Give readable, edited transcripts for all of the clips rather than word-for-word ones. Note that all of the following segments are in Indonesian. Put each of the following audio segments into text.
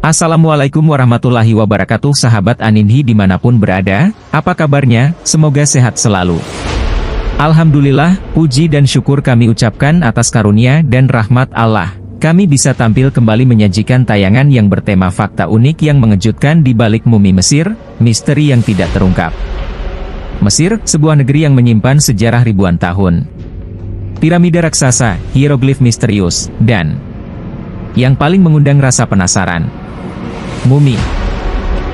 Assalamualaikum warahmatullahi wabarakatuh sahabat Aninhi dimanapun berada, apa kabarnya, semoga sehat selalu. Alhamdulillah, puji dan syukur kami ucapkan atas karunia dan rahmat Allah. Kami bisa tampil kembali menyajikan tayangan yang bertema fakta unik yang mengejutkan di balik mumi Mesir, misteri yang tidak terungkap. Mesir, sebuah negeri yang menyimpan sejarah ribuan tahun. Piramida raksasa, hieroglif misterius, dan yang paling mengundang rasa penasaran, mumi.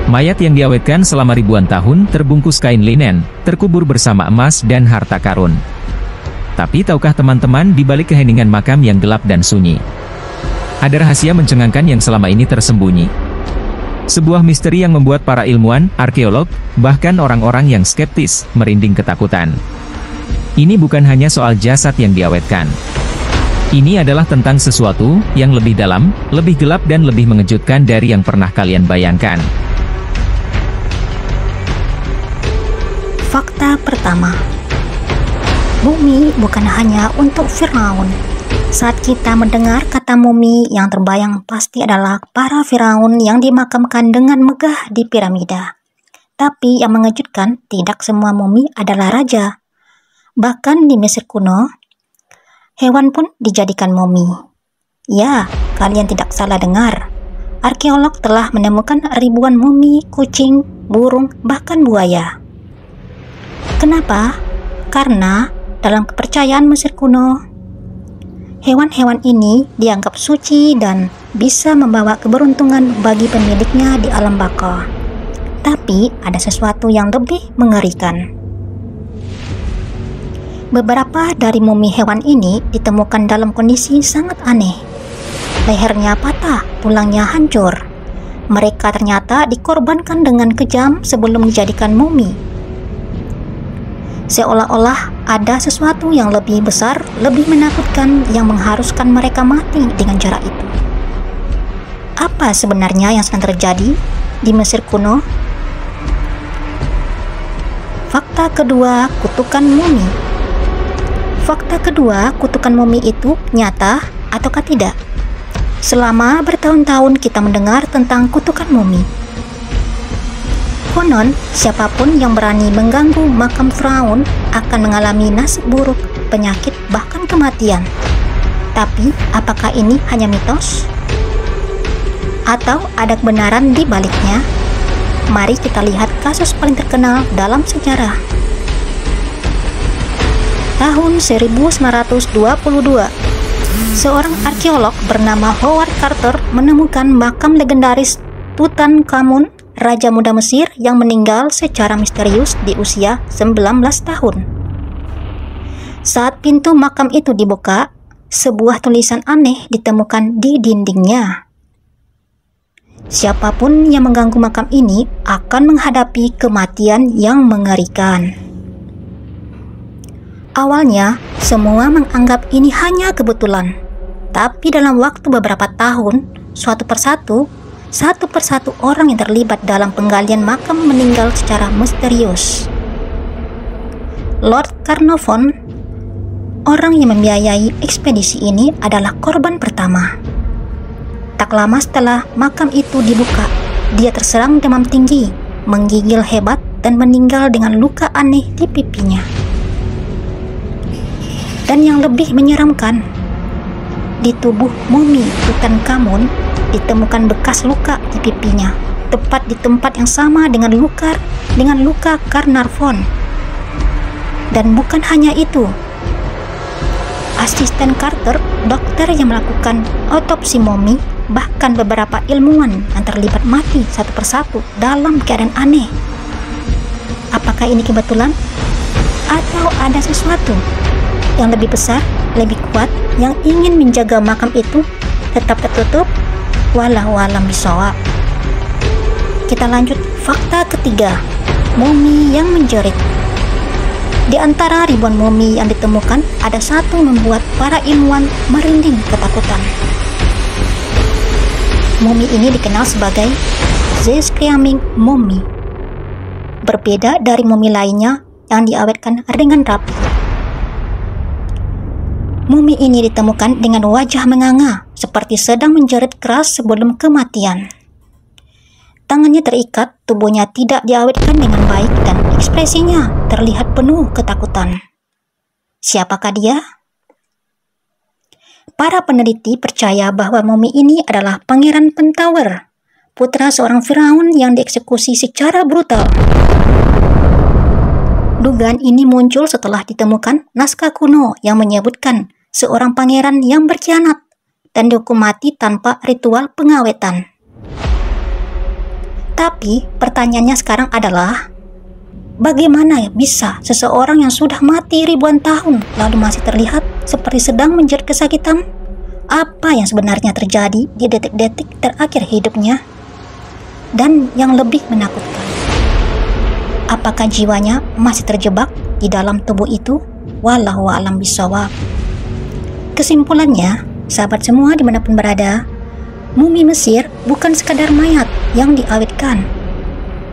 Mayat yang diawetkan selama ribuan tahun terbungkus kain linen, terkubur bersama emas dan harta karun. Tapi tahukah teman-teman di balik keheningan makam yang gelap dan sunyi, ada rahasia mencengangkan yang selama ini tersembunyi? Sebuah misteri yang membuat para ilmuwan, arkeolog, bahkan orang-orang yang skeptis, merinding ketakutan. Ini bukan hanya soal jasad yang diawetkan. Ini adalah tentang sesuatu yang lebih dalam, lebih gelap dan lebih mengejutkan dari yang pernah kalian bayangkan. Fakta pertama, mumi bukan hanya untuk Firaun. Saat kita mendengar kata mumi, yang terbayang pasti adalah para Firaun yang dimakamkan dengan megah di piramida. Tapi yang mengejutkan, tidak semua mumi adalah raja. Bahkan di Mesir kuno, hewan pun dijadikan mumi. Ya, kalian tidak salah dengar. Arkeolog telah menemukan ribuan mumi kucing, burung, bahkan buaya. Kenapa? Karena dalam kepercayaan Mesir kuno, hewan-hewan ini dianggap suci dan bisa membawa keberuntungan bagi pemiliknya di alam baka. Tapi ada sesuatu yang lebih mengerikan. Beberapa dari mumi hewan ini ditemukan dalam kondisi sangat aneh. Lehernya patah, tulangnya hancur. Mereka ternyata dikorbankan dengan kejam sebelum dijadikan mumi. Seolah-olah ada sesuatu yang lebih besar, lebih menakutkan yang mengharuskan mereka mati dengan cara itu. Apa sebenarnya yang sedang terjadi di Mesir kuno? Fakta kedua, kutukan mumi. Fakta kedua, kutukan mumi itu nyata ataukah tidak? Selama bertahun-tahun kita mendengar tentang kutukan mumi. Konon, siapapun yang berani mengganggu makam Firaun akan mengalami nasib buruk, penyakit, bahkan kematian. Tapi, apakah ini hanya mitos? Atau ada kebenaran di baliknya? Mari kita lihat kasus paling terkenal dalam sejarah. Tahun 1922, seorang arkeolog bernama Howard Carter menemukan makam legendaris Tutankhamun, Raja Muda Mesir yang meninggal secara misterius di usia 19 tahun. Saat pintu makam itu dibuka, sebuah tulisan aneh ditemukan di dindingnya. Siapapun yang mengganggu makam ini akan menghadapi kematian yang mengerikan. Awalnya, semua menganggap ini hanya kebetulan. Tapi dalam waktu beberapa tahun, satu persatu orang yang terlibat dalam penggalian makam meninggal secara misterius. Lord Carnarvon, orang yang membiayai ekspedisi ini, adalah korban pertama. Tak lama setelah makam itu dibuka, dia terserang demam tinggi, menggigil hebat, dan meninggal dengan luka aneh di pipinya. Dan yang lebih menyeramkan, di tubuh mumi Tutankhamun ditemukan bekas luka di pipinya, tepat di tempat yang sama dengan luka Carnarvon. Dan bukan hanya itu, asisten Carter, dokter yang melakukan otopsi mumi, bahkan beberapa ilmuwan yang terlibat mati satu persatu dalam keadaan aneh. Apakah ini kebetulan? Atau ada sesuatu yang lebih besar, lebih kuat, yang ingin menjaga makam itu tetap tertutup? Wallahu a'lam bishawab. Kita lanjut, fakta ketiga, mumi yang menjerit. Di antara ribuan mumi yang ditemukan, ada satu membuat para ilmuwan merinding ketakutan. Mumi ini dikenal sebagai The Screaming Mummy. Berbeda dari mumi lainnya yang diawetkan dengan rapi. Mumi ini ditemukan dengan wajah menganga, seperti sedang menjerit keras sebelum kematian. Tangannya terikat, tubuhnya tidak diawetkan dengan baik, dan ekspresinya terlihat penuh ketakutan. Siapakah dia? Para peneliti percaya bahwa mumi ini adalah Pangeran Pentower, putra seorang Firaun yang dieksekusi secara brutal. Dugaan ini muncul setelah ditemukan naskah kuno yang menyebutkan seorang pangeran yang berkhianat dan dihukum mati tanpa ritual pengawetan. Tapi pertanyaannya sekarang adalah, bagaimana bisa seseorang yang sudah mati ribuan tahun lalu masih terlihat seperti sedang menjerit kesakitan? Apa yang sebenarnya terjadi di detik-detik terakhir hidupnya? Dan yang lebih menakutkan, apakah jiwanya masih terjebak di dalam tubuh itu? Wallahu a'lam bishawab. Kesimpulannya, sahabat semua dimanapun berada, mumi Mesir bukan sekadar mayat yang diawetkan.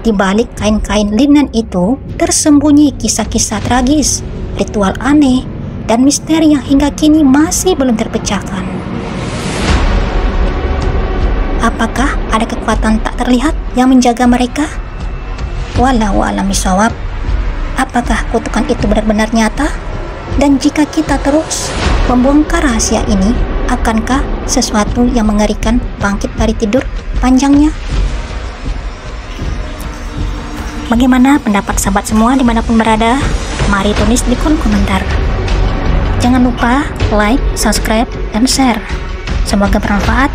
Di balik kain-kain linen itu tersembunyi kisah-kisah tragis, ritual aneh, dan misteri yang hingga kini masih belum terpecahkan. Apakah ada kekuatan tak terlihat yang menjaga mereka? Wallahu a'lam bishawab. Apakah kutukan itu benar-benar nyata? Dan jika kita terus membongkar rahasia ini, akankah sesuatu yang mengerikan bangkit dari tidur panjangnya? Bagaimana pendapat sahabat semua dimanapun berada? Mari tulis di kolom komentar. Jangan lupa like, subscribe, dan share. Semoga bermanfaat.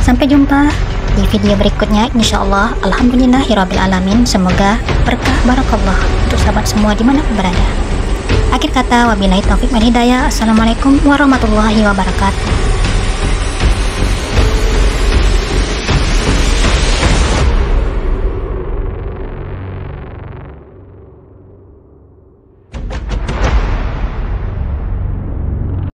Sampai jumpa di video berikutnya, insyaallah. Alhamdulillahirrabbilalamin. Semoga berkah barakallah untuk sahabat semua dimanapun berada. Akhir kata, wabillahi taufiq wal hidayah. Assalamualaikum warahmatullahi wabarakatuh.